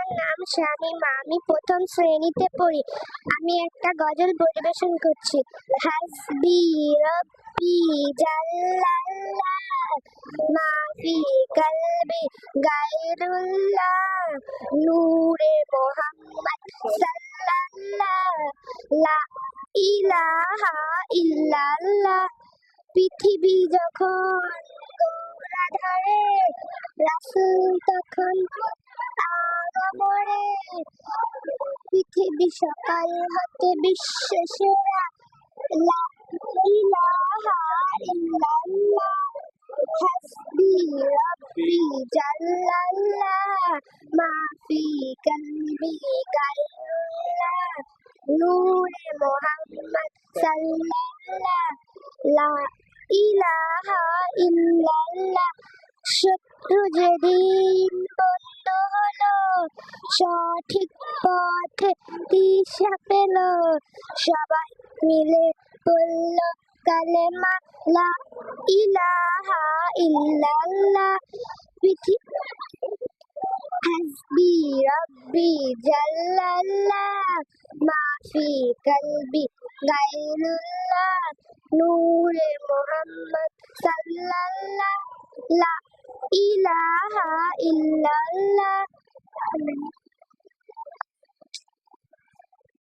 আমার নাম শামিমা, আমি প্রথম শ্রেণীতে পড়ি। আমি একটা গজল পরিবেশন করছি। হাসবি রব্বি জাল্লাল্লাহ মাফি কলবি গায়রুল্লাহ নূরে মোহাম্মদ সাল্লাল্লাহ লা ইলাহা ইল্লাল্লাহ। পৃথিবী যখন গোড়া ধরে রাসূল তখন আগমরে। পৃথিবী সকাল হতে বিশ্ব সেরা লা ইলাহা ইল্লাল্লাহ হাসবি রব্বি জাল্লাল্লাহ মাফি কলবি গায়রুল্লাহ নূরে মোহাম্মদ সাল্লাল্লাহ লা ইলাহা ইল্লাল্লাহ। শত্রু যেদিন বন্ধ হলো, সঠিক পথে দিশা পেল, সবাই মিলে বলল কালেমা লা ইলাহা ইল্লাল্লাহ। হাসবি রব্বি জাল্লাল্লাহ মাফি কলবি গায়রুল্লাহ নূরে মোহাম্মদ সাল্লাল্লাহ লা ইলাহা ইল্লাল্লাহ।